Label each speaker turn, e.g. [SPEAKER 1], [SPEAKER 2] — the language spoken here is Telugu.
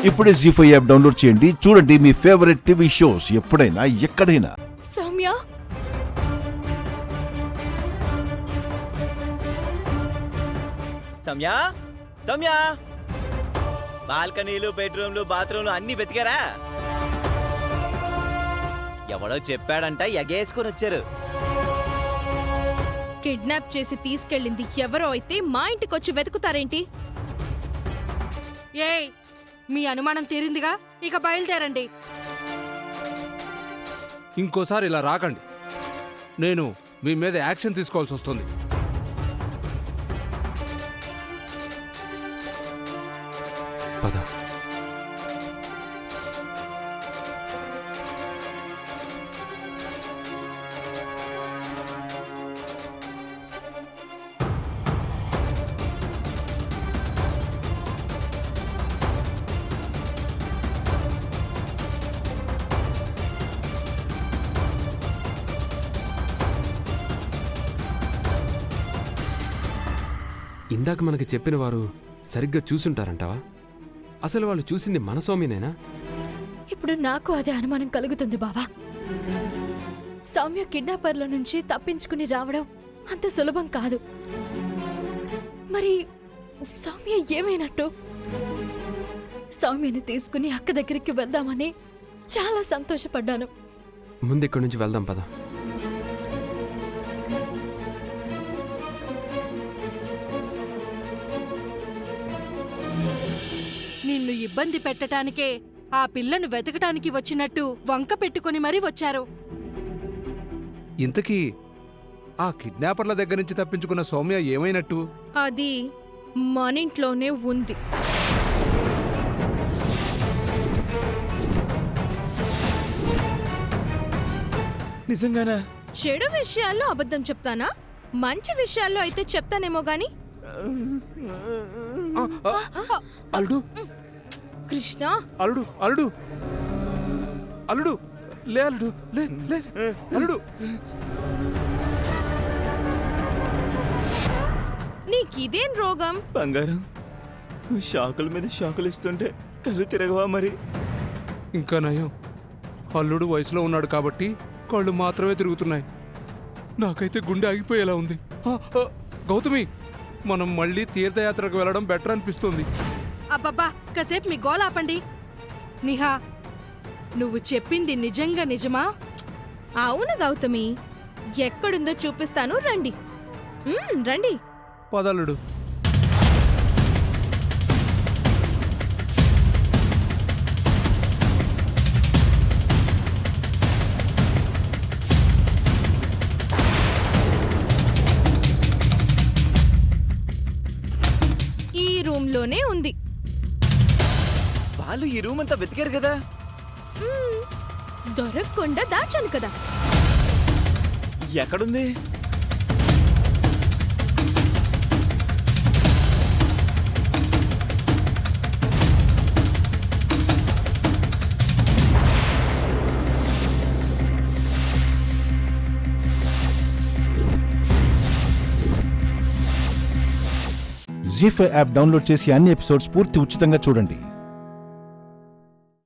[SPEAKER 1] ఇప్పుడే జీ5 యాప్ డౌన్లోడ్ చేయండి. చూడండి మీ ఫేవరెట్ టీవీ షోస్ ఎప్పుడైనా ఎక్కడైనా.
[SPEAKER 2] సౌమ్య,
[SPEAKER 3] సౌమ్య సౌమ్య, బాల్కనీలు, బెడ్రూమ్లు, బాత్రూమ్లు అన్ని వెతికారా? ఎవడో చెప్పాడంట, ఎగేసుకొని వచ్చారు.
[SPEAKER 2] కిడ్నాప్ చేసి తీసుకెళ్ళింది ఎవరో అయితే మా ఇంటికొచ్చి వెతుకుతారేంటి?
[SPEAKER 4] ఏయ్, మీ అనుమానం తీరిందిగా, ఇక బయలుదేరండి.
[SPEAKER 5] ఇంకోసారి ఇలా రాకండి. నేను మీ మీద యాక్షన్ తీసుకోవాల్సి వస్తుంది. పద.
[SPEAKER 6] ఇందాక మనకి చెప్పిన వారు సరిగ్గా చూసుంటారంటావా? అసలు వాళ్ళు చూసింది మన సౌమ్యనేనా?
[SPEAKER 2] ఇప్పుడు నాకు అదే అనుమానం కలుగుతుంది బావా. సౌమ్య కిడ్నాపర్ల నుంచి తప్పించుకుని రావడం అంత సులభం కాదు. మరి సౌమ్య ఏమైనట్టు? సౌమ్యని తీసుకుని అక్క దగ్గరికి వెళ్దామని చాలా సంతోషపడ్డాను.
[SPEAKER 6] ముందిక్కడి నుంచి వెళ్దాం పద.
[SPEAKER 4] నిన్ను ఇబ్బంది పెట్టటానికే ఆ పిల్లను వెతకటానికి వచ్చినట్టు వంక పెట్టుకుని మరీ వచ్చారు.
[SPEAKER 5] ఇంతకీ ఆ కిడ్నాపర్ల దగ్గర నుంచి తప్పించుకున్న సౌమ్య ఏమైనట్టు?
[SPEAKER 2] అది మనింట్లోనే ఉంది.
[SPEAKER 3] నిజంగానా?
[SPEAKER 2] చెడు విషయాల్లో అబద్ధం చెప్తానా? మంచి విషయాల్లో అయితే చెప్తానేమో గాని.
[SPEAKER 5] అల్లుడు,
[SPEAKER 2] కృష్ణ,
[SPEAKER 5] అల్లుడు, అల్లుడు, అల్లుడు, లే అల్లుడు, లే లే అల్లుడు.
[SPEAKER 2] నీకిదేం రోగం?
[SPEAKER 3] బంగారం, షాకుల మీద షాకులు ఇస్తుంటే కళ్ళు తిరగవా మరి?
[SPEAKER 5] ఇంకా నయం, అల్లుడు వయసులో ఉన్నాడు కాబట్టి కళ్ళు మాత్రమే తిరుగుతున్నాయి. నాకైతే గుండె ఆగిపోయేలా ఉంది. గౌతమి, మనం మళ్ళీ తీర్థయాత్రకు వెళ్ళడం బెటర్ అనిపిస్తుంది.
[SPEAKER 4] అబ్బబ్బా, కాసేపు మీ గోలాపండి. నిహా, నువ్వు చెప్పింది నిజంగా నిజమా?
[SPEAKER 2] అవును గౌతమి, ఎక్కడుందో చూపిస్తాను, రండి. రండి.
[SPEAKER 5] పదల్లుడు.
[SPEAKER 2] ఈ రూమ్ లోనే ఉంది.
[SPEAKER 3] వాళ్ళు ఈ రూమ్ అంతా వెతికారు కదా.
[SPEAKER 2] దొరకకుండా దాచాను కదా.
[SPEAKER 3] ఎక్కడుంది?
[SPEAKER 1] జీ5 యాప్ డౌన్లోడ్ చేసి అన్ని ఎపిసోడ్స్ పూర్తి ఉచితంగా చూడండి.